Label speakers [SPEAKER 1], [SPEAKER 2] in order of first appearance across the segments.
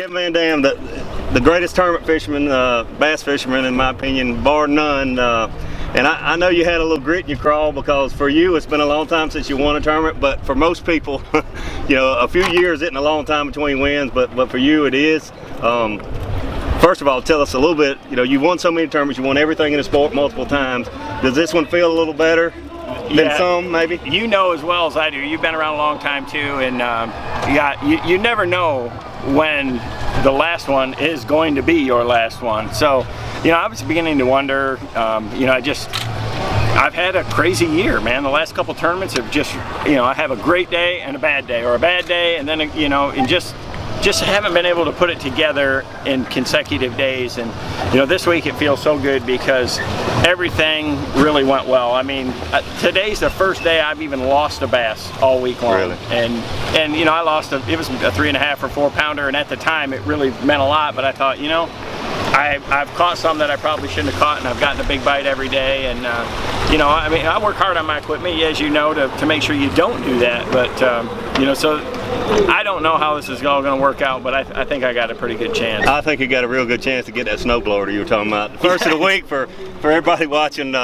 [SPEAKER 1] Kevin Van Dam, the greatest tournament fisherman, bass fisherman in my opinion, bar none. And I know you had a little grit in your crawl, because for you it's been a long time since you won a tournament, but for most people, you know, a few years isn't a long time between wins, but for you it is. First of all, tell us a little bit, you know, you've won so many tournaments, you won everything in the sport multiple times. Does this one feel a little better than some, maybe?
[SPEAKER 2] You know as well as I do, you've been around a long time too, and you never know when the last one is going to be your last one. So, you know, I was beginning to wonder, you know, I've had a crazy year, man. The last couple tournaments have just, you know, I have a great day and a bad day, or a bad day and then, you know, and just haven't been able to put it together in consecutive days. And you know, this week it feels so good because everything really went well. I mean, today's the first day I've even lost a bass all week long.
[SPEAKER 1] Really?
[SPEAKER 2] And you know, it was a 3.5 or 4 pounder, and at the time it really meant a lot, but I thought, you know, I've caught some that I probably shouldn't have caught, and I've gotten a big bite every day. And you know, I mean, I work hard on my equipment, as you know, to make sure you don't do that. But you know, so I don't know how this is all going to work out, but I think I got a pretty good chance.
[SPEAKER 1] I think you got a real good chance to get that snowblower that you were talking about. First of the week for everybody watching.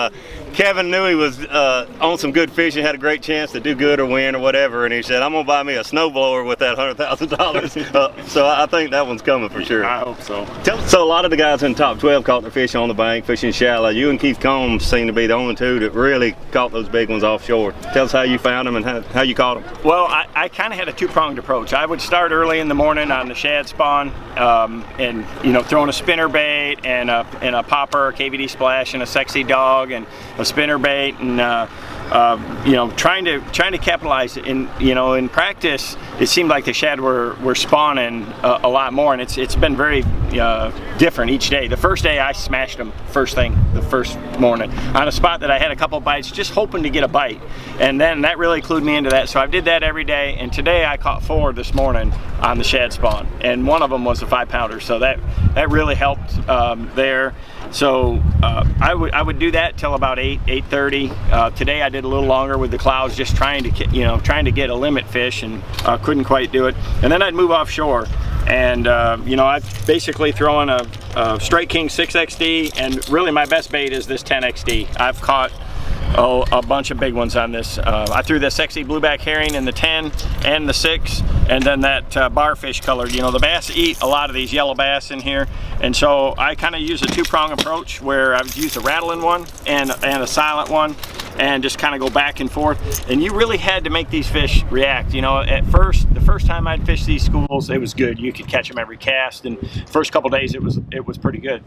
[SPEAKER 1] Kevin knew he was on some good fishing, had a great chance to do good or win or whatever, and he said, I'm going to buy me a snowblower with that $100,000. So I think that one's coming for sure.
[SPEAKER 2] I hope so.
[SPEAKER 1] So a lot of the guys in the top 12 caught their fish on the bank, fishing shallow. You and Keith Combs seem to be the only two that really caught those big ones offshore. Tell us how you found them and how you caught them.
[SPEAKER 2] Well, I kind of had a two-pronged approach. I would start early in the morning on the shad spawn, and you know, throwing a spinner bait and a popper, a KVD splash, and a sexy dog, and a spinner bait, and you know, trying to capitalize. You know, in practice, it seemed like the shad were spawning a lot more, and it's been very different each day. The first day I smashed them first thing the first morning on a spot that I had a couple bites, just hoping to get a bite, and then that really clued me into that. So I did that every day, and today I caught 4 this morning on the shad spawn, and one of them was a 5-pounder. So that really helped there. So I would do that till about 8:30. Today I did a little longer with the clouds, just trying to get a limit fish, and couldn't quite do it. And then I'd move offshore, and you know, I'd basically throw in a Strike King 6XD, and really my best bait is this 10XD. I've caught a bunch of big ones on this. I threw the sexy blueback herring in the 10 and the 6, and then that barfish colored. You know, the bass eat a lot of these yellow bass in here, and so I kind of use a two-prong approach where I would use a rattling one and a silent one, and just kind of go back and forth. And you really had to make these fish react. You know, at first, the first time I'd fish these schools, it was good. You could catch them every cast, and first couple days it was pretty good.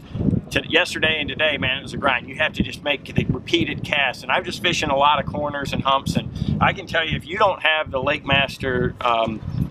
[SPEAKER 2] Yesterday and today, man, it was a grind. You have to just make the repeated casts, and I'm just fishing a lot of corners and humps, and I can tell you, if you don't have the Lake Master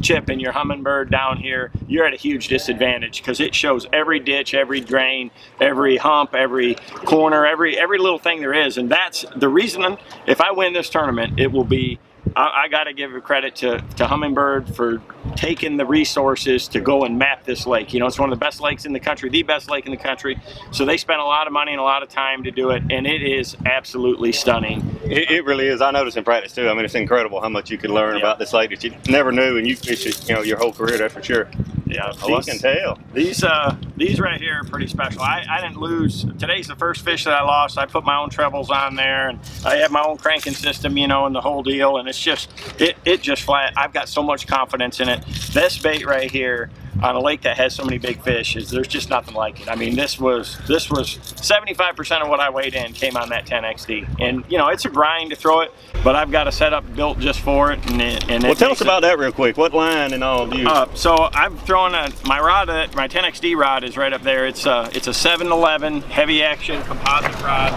[SPEAKER 2] chip in your Humminbird down here, you're at a huge disadvantage, because it shows every ditch, every drain, every hump, every corner, every little thing there is. And that's the reason, if I win this tournament, it will be, I got to give a credit to Humminbird for taking the resources to go and map this lake. You know, it's one of the best lakes in the country, the best lake in the country. So they spent a lot of money and a lot of time to do it, and it is absolutely stunning.
[SPEAKER 1] It really is. I noticed in practice too. I mean, it's incredible how much you can learn about this lake that you never knew, and you fish it, you know, your whole career, that's for sure.
[SPEAKER 2] Yeah,
[SPEAKER 1] I can tell.
[SPEAKER 2] These right here are pretty special. I didn't lose. Today's the first fish that I lost. I put my own trebles on there, and I have my own cranking system, you know, and the whole deal. And it's just, it just flat. I've got so much confidence in it. This bait right here on a lake that has so many big fish, there's just nothing like it. I mean, this was 75% of what I weighed in came on that 10XD, and you know, it's a grind to throw it, but I've got a setup built just for it. And
[SPEAKER 1] well, tell us about that real quick. What line and all of you?
[SPEAKER 2] So I'm throwing my rod. My 10XD rod is right up there. It's a 711 heavy action composite rod.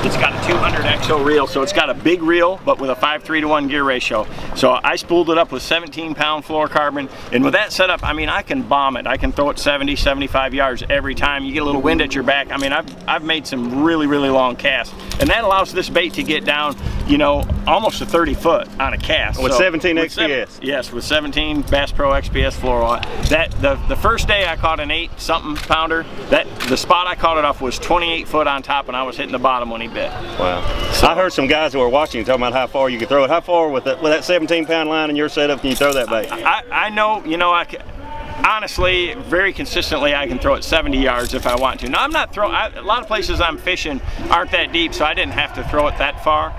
[SPEAKER 2] It's got a 200 XO reel, so it's got a big reel, but with a 5:3-to-1 gear ratio. So I spooled it up with 17-pound fluorocarbon, and with that setup, I mean, I can bomb it. I can throw it 70, 75 yards every time. You get a little wind at your back. I mean, I've made some really, really long casts, and that allows this bait to get down, you know, almost to 30 foot on a cast.
[SPEAKER 1] With 17 XPS.
[SPEAKER 2] Yes, with 17 Bass Pro XPS fluoro. That the first day I caught an 8-something pounder. The spot I caught it off was 28 foot on top, and I was hitting the bottom when he bit.
[SPEAKER 1] Wow. So, I heard some guys who were watching talking about how far you could throw it. How far with that 17-pound line in your setup can you throw that bait?
[SPEAKER 2] I know, you know, honestly, very consistently, I can throw it 70 yards if I want to. Now, I'm not throwing, a lot of places I'm fishing aren't that deep, so I didn't have to throw it that far.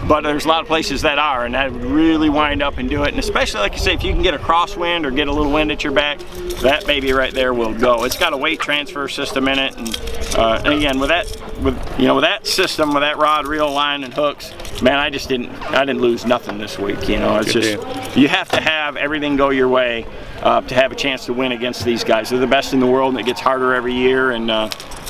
[SPEAKER 2] But there's a lot of places that are, and that would really wind up and do it. And especially, like you say, if you can get a crosswind or get a little wind at your back, that baby right there will go. It's got a weight transfer system in it, and again, with that system, with that rod, reel, line, and hooks, man, I didn't lose nothing this week. You know, it's just, you have to have everything go your way to have a chance to win against these guys. They're the best in the world, and it gets harder every year. And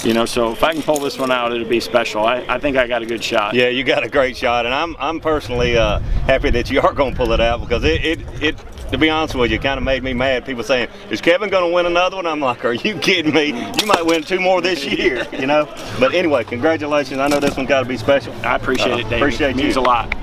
[SPEAKER 2] you know, so if I can pull this one out, it'll be special. I think I got a good shot.
[SPEAKER 1] Yeah, you got a great shot, and I'm personally happy that you are going to pull it out, because it to be honest with you, kind of made me mad. People saying, is Kevin going to win another one? I'm like, are you kidding me? You might win 2 more this year, you know? But anyway, congratulations. I know this one got to be special.
[SPEAKER 2] I appreciate it, David.
[SPEAKER 1] Appreciate
[SPEAKER 2] it means
[SPEAKER 1] you.
[SPEAKER 2] a lot.